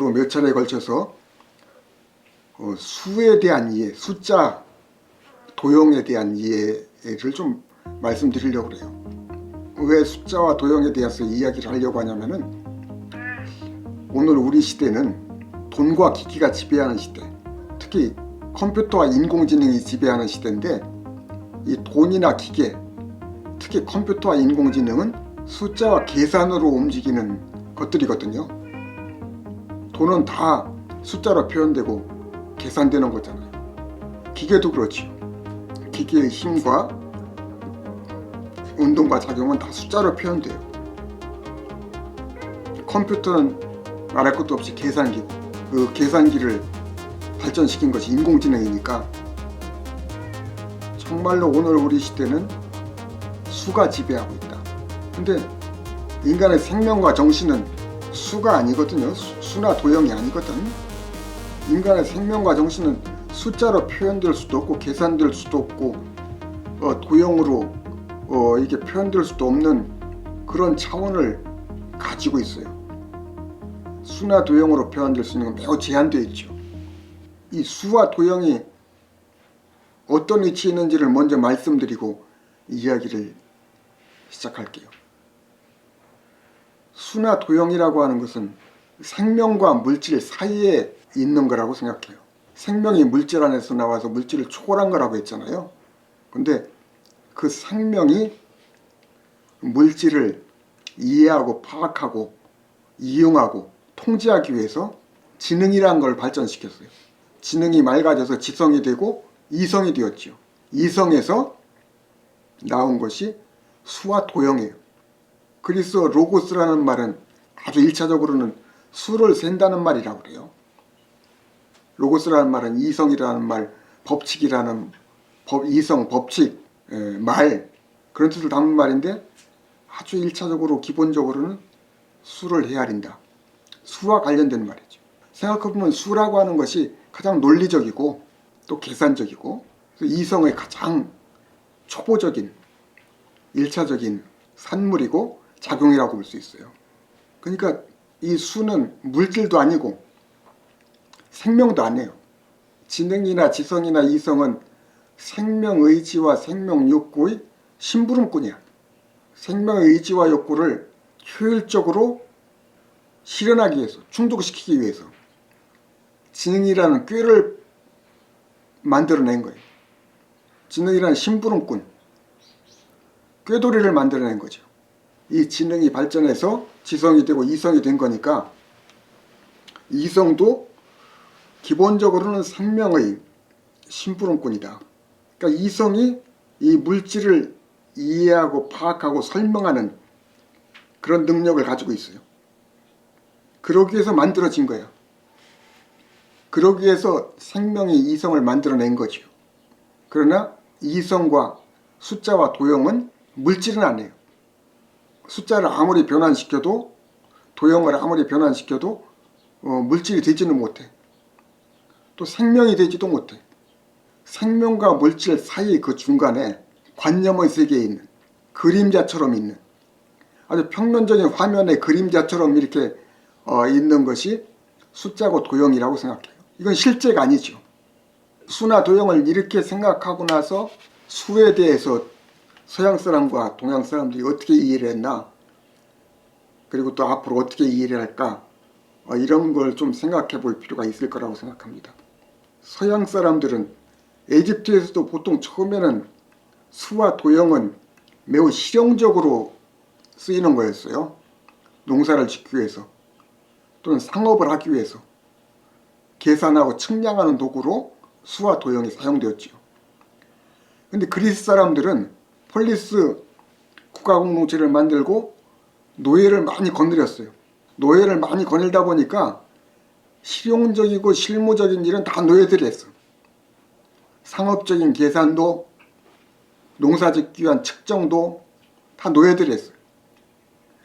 앞으로도 몇 차례에 걸쳐서 수에 대한 이해, 숫자 도형에 대한 이해를 좀 말씀드리려고 그래요. 왜 숫자와 도형에 대해서 이야기를 하려고 하냐면은, 오늘 우리 시대는 돈과 기기가 지배하는 시대, 특히 컴퓨터와 인공지능이 지배하는 시대인데, 이 돈이나 기계, 특히 컴퓨터와 인공지능은 숫자와 계산으로 움직이는 것들이거든요. 돈은 다 숫자로 표현되고 계산되는 거잖아요. 기계도 그렇죠. 기계의 힘과 운동과 작용은 다 숫자로 표현돼요. 컴퓨터는 말할 것도 없이 계산기고, 그 계산기를 발전시킨 것이 인공지능이니까 정말로 오늘 우리 시대는 수가 지배하고 있다. 근데 인간의 생명과 정신은 수가 아니거든요. 수나 도형이 아니거든. 인간의 생명과 정신은 숫자로 표현될 수도 없고 계산될 수도 없고 도형으로 이게 표현될 수도 없는 그런 차원을 가지고 있어요. 수나 도형으로 표현될 수 있는 건 매우 제한되어 있죠. 이 수와 도형이 어떤 위치에 있는지를 먼저 말씀드리고 이야기를 시작할게요. 수나 도형이라고 하는 것은 생명과 물질 사이에 있는 거라고 생각해요. 생명이 물질 안에서 나와서 물질을 초월한 거라고 했잖아요. 근데 그 생명이 물질을 이해하고 파악하고 이용하고 통제하기 위해서 지능이라는 걸 발전시켰어요. 지능이 맑아져서 지성이 되고 이성이 되었죠. 이성에서 나온 것이 수와 도형이에요. 그래서 로고스라는 말은 아주 1차적으로는 수를 센다는 말이라고 그래요. 로고스라는 말은 이성이라는 말, 법칙이라는 이성, 법칙, 말, 그런 뜻을 담은 말인데, 아주 1차적으로 기본적으로는 수를 헤아린다. 수와 관련된 말이죠. 생각해보면 수라고 하는 것이 가장 논리적이고 또 계산적이고, 이성의 가장 초보적인 1차적인 산물이고 작용이라고 볼 수 있어요. 그러니까 이 수는 물질도 아니고 생명도 아니에요. 지능이나 지성이나 이성은 생명의지와 생명욕구의 심부름꾼이야. 생명의지와 욕구를 효율적으로 실현하기 위해서, 충족시키기 위해서 지능이라는 꾀를 만들어낸 거예요. 지능이라는 심부름꾼, 꾀돌이를 만들어낸 거죠. 이 지능이 발전해서 지성이 되고 이성이 된 거니까, 이성도 기본적으로는 생명의 심부름꾼이다. 그러니까 이성이 이 물질을 이해하고 파악하고 설명하는 그런 능력을 가지고 있어요. 그러기 위해서 만들어진 거예요. 그러기 위해서 생명이 이성을 만들어낸 거죠. 그러나 이성과 숫자와 도형은 물질은 아니에요. 숫자를 아무리 변환시켜도, 도형을 아무리 변환시켜도 물질이 되지는 못해. 또 생명이 되지도 못해. 생명과 물질 사이 그 중간에 관념의 세계에 있는, 그림자처럼 있는, 아주 평면적인 화면의 그림자처럼 이렇게 있는 것이 숫자고 도형이라고 생각해요. 이건 실제가 아니죠. 수나 도형을 이렇게 생각하고 나서 수에 대해서 서양 사람과 동양 사람들이 어떻게 이해를 했나, 그리고 또 앞으로 어떻게 이해를 할까, 이런 걸 좀 생각해 볼 필요가 있을 거라고 생각합니다. 서양 사람들은 에집트에서도 보통 처음에는 수와 도형은 매우 실용적으로 쓰이는 거였어요. 농사를 짓기 위해서 또는 상업을 하기 위해서 계산하고 측량하는 도구로 수와 도형이 사용되었지요. 근데 그리스 사람들은 폴리스 국가공동체를 만들고 노예를 많이 거느렸어요. 노예를 많이 거느리다 보니까 실용적이고 실무적인 일은 다 노예들이 했어. 상업적인 계산도, 농사짓기 위한 측정도 다 노예들이 했어요.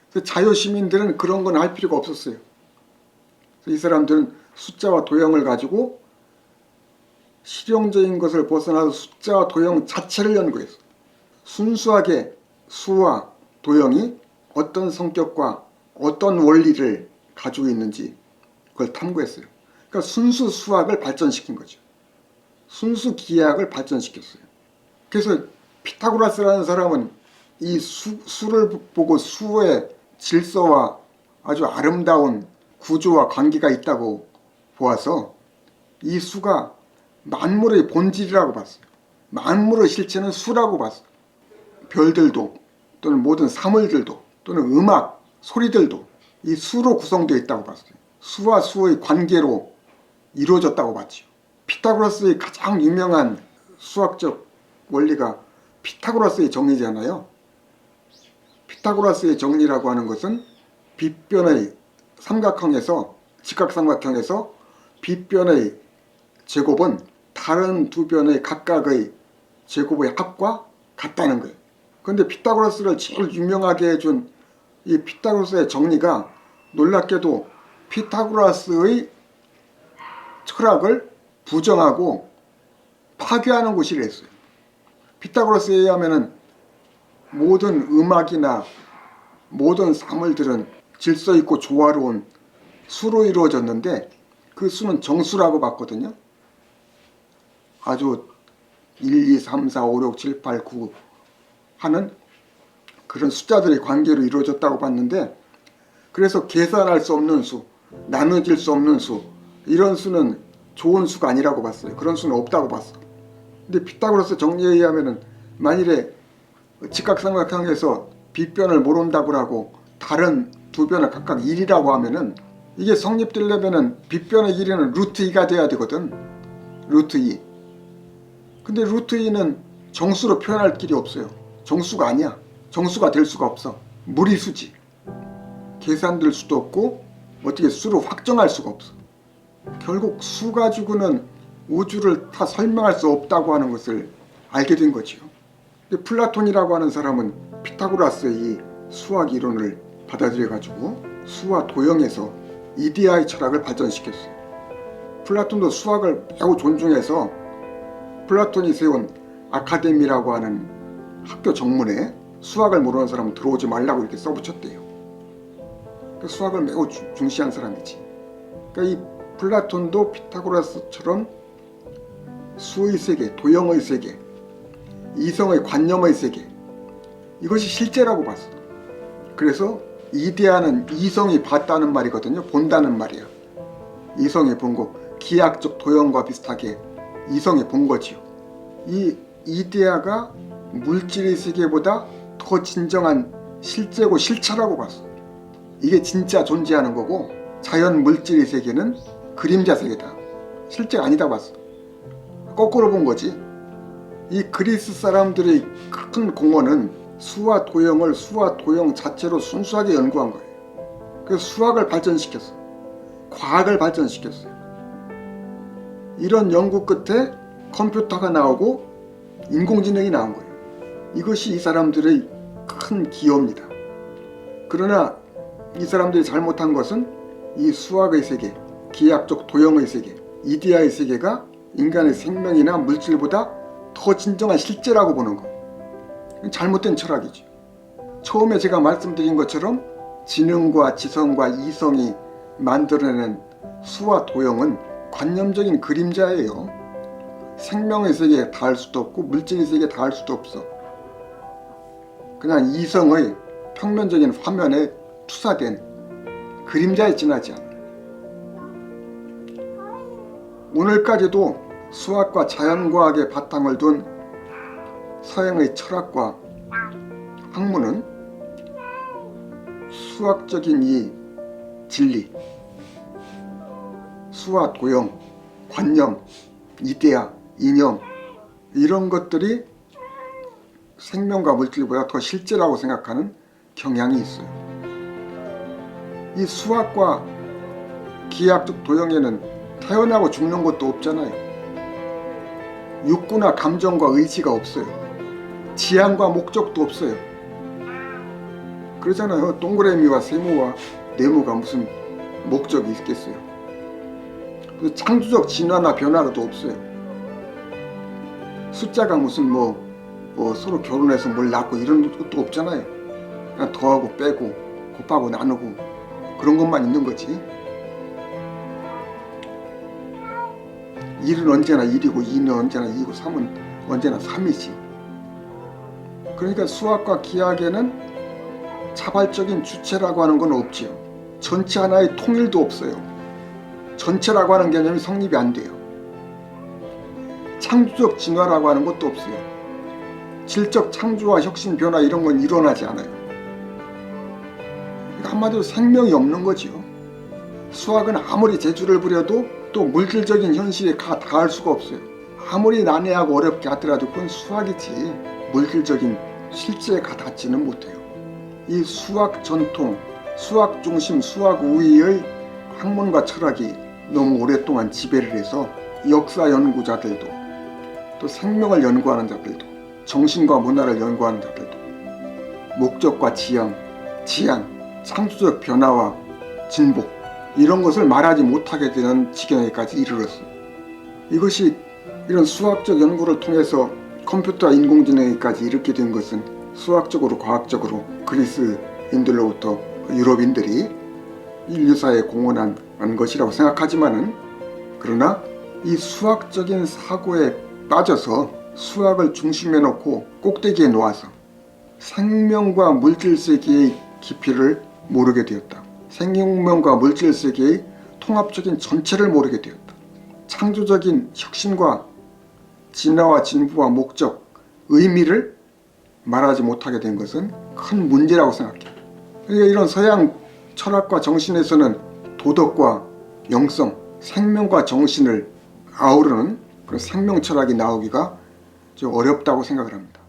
그래서 자유시민들은 그런 건 할 필요가 없었어요. 이 사람들은 숫자와 도형을 가지고 실용적인 것을 벗어나서 숫자와 도형 자체를 연구했어. 순수하게 수와 도형이 어떤 성격과 어떤 원리를 가지고 있는지, 그걸 탐구했어요. 그러니까 순수 수학을 발전시킨 거죠. 순수 기하학을 발전시켰어요. 그래서 피타고라스라는 사람은 이 수를 보고 수의 질서와 아주 아름다운 구조와 관계가 있다고 보아서 이 수가 만물의 본질이라고 봤어요. 만물의 실체는 수라고 봤어요. 별들도 또는 모든 사물들도 또는 음악, 소리들도 이 수로 구성되어 있다고 봤어요. 수와 수의 관계로 이루어졌다고 봤죠. 피타고라스의 가장 유명한 수학적 원리가 피타고라스의 정리잖아요. 피타고라스의 정리라고 하는 것은 빗변의 삼각형에서 직각삼각형에서 빗변의 제곱은 다른 두 변의 각각의 제곱의 합과 같다는 거예요. 그런데 피타고라스를 제일 유명하게 해준 이 피타고라스의 정리가 놀랍게도 피타고라스의 철학을 부정하고 파괴하는 곳이라 했어요. 피타고라스에 의하면 모든 음악이나 모든 사물들은 질서 있고 조화로운 수로 이루어졌는데 그 수는 정수라고 봤거든요. 아주 1, 2, 3, 4, 5, 6, 7, 8, 9 하는 그런 숫자들의 관계로 이루어졌다고 봤는데, 그래서 계산할 수 없는 수, 나눠질 수 없는 수, 이런 수는 좋은 수가 아니라고 봤어요. 그런 수는 없다고 봤어. 근데 피타고라스 정리에 의하면 만일에 직각삼각형에서 빗변을 모른다고 하고 다른 두 변을 각각 1이라고 하면은 이게 성립되려면은 빗변의 길이는 루트 2가 돼야 되거든. 루트 2. 근데 루트 2는 정수로 표현할 길이 없어요. 정수가 아니야. 정수가 될 수가 없어. 무리수지. 계산될 수도 없고 어떻게 수로 확정할 수가 없어. 결국 수 가지고는 우주를 다 설명할 수 없다고 하는 것을 알게 된 거죠. 근데 플라톤이라고 하는 사람은 피타고라스의 이 수학 이론을 받아들여 가지고 수와 도형에서 이데아의 철학을 발전시켰어요. 플라톤도 수학을 매우 존중해서 플라톤이 세운 아카데미라고 하는 학교 정문에 수학을 모르는 사람은 들어오지 말라고 이렇게 써붙였대요. 그러니까 수학을 매우 중시한 사람이지. 그러니까 이 플라톤도 피타고라스처럼 수의 세계, 도형의 세계, 이성의 관념의 세계, 이것이 실제라고 봤어. 그래서 이데아는 이성이 봤다는 말이거든요. 본다는 말이야. 이성이 본 거, 기하학적 도형과 비슷하게 이성이 본 거지요. 이 이데아가 물질의 세계보다 더 진정한 실제고 실체라고 봤어. 이게 진짜 존재하는 거고, 자연 물질의 세계는 그림자 세계다. 실제가 아니다 봤어. 거꾸로 본 거지. 이 그리스 사람들의 큰 공헌은 수와 도형을 수와 도형 자체로 순수하게 연구한 거예요. 그래서 수학을 발전시켰어. 과학을 발전시켰어요. 이런 연구 끝에 컴퓨터가 나오고 인공지능이 나온 거예요. 이것이 이 사람들의 큰 기여입니다. 그러나 이 사람들이 잘못한 것은 이 수학의 세계, 기하학적 도형의 세계, 이데아의 세계가 인간의 생명이나 물질보다 더 진정한 실제라고 보는 거. 잘못된 철학이죠. 처음에 제가 말씀드린 것처럼 지능과 지성과 이성이 만들어낸 수와 도형은 관념적인 그림자예요. 생명의 세계에 닿을 수도 없고 물질의 세계에 닿을 수도 없어. 그냥 이성의 평면적인 화면에 투사된 그림자에 지나지 않아. 오늘까지도 수학과 자연과학의 바탕을 둔 서양의 철학과 학문은 수학적인 이 진리, 수와 도형, 관념, 이데아, 이념, 이런 것들이 생명과 물질보다 더 실제라고 생각하는 경향이 있어요. 이 수학과 기하학적 도형에는 태어나고 죽는 것도 없잖아요. 욕구나 감정과 의지가 없어요. 지향과 목적도 없어요. 그러잖아요. 동그라미와 세모와 네모가 무슨 목적이 있겠어요. 창조적 진화나 변화도 없어요. 숫자가 무슨 뭐 서로 결혼해서 뭘 낳고 이런 것도 없잖아요. 그냥 더하고 빼고 곱하고 나누고 그런 것만 있는 거지. 1은 언제나 1이고 2는 언제나 2이고 3은 언제나 3이지. 그러니까 수학과 기하에는 자발적인 주체라고 하는 건 없지요. 전체 하나의 통일도 없어요. 전체라고 하는 개념이 성립이 안 돼요. 창조적 진화라고 하는 것도 없어요. 질적 창조와 혁신, 변화 이런 건 일어나지 않아요. 그러니까 한마디로 생명이 없는 거지요. 수학은 아무리 재주를 부려도 또 물질적인 현실에 닿을 수가 없어요. 아무리 난해하고 어렵게 하더라도 그건 수학이지 물질적인 실제에 닿지는 못해요. 이 수학 전통, 수학 중심, 수학 우위의 학문과 철학이 너무 오랫동안 지배를 해서 역사 연구자들도 또 생명을 연구하는 자들도 정신과 문화를 연구하는 자들도 목적과 지향, 창조적 변화와 진보 이런 것을 말하지 못하게 되는 지경에까지 이르렀습니다. 이것이 이런 수학적 연구를 통해서 컴퓨터와 인공지능에까지 이렇게 된 것은 수학적으로 과학적으로 그리스인들로부터 유럽인들이 인류사에 공헌한 것이라고 생각하지만은 그러나 이 수학적인 사고에 빠져서 수학을 중심에 놓고 꼭대기에 놓아서 생명과 물질 세계의 깊이를 모르게 되었다. 생명과 물질 세계의 통합적인 전체를 모르게 되었다. 창조적인 혁신과 진화와 진보와 목적, 의미를 말하지 못하게 된 것은 큰 문제라고 생각해요. 그러니까 이런 서양 철학과 정신에서는 도덕과 영성, 생명과 정신을 아우르는 그런 생명 철학이 나오기가 좀 어렵다고 생각을 합니다.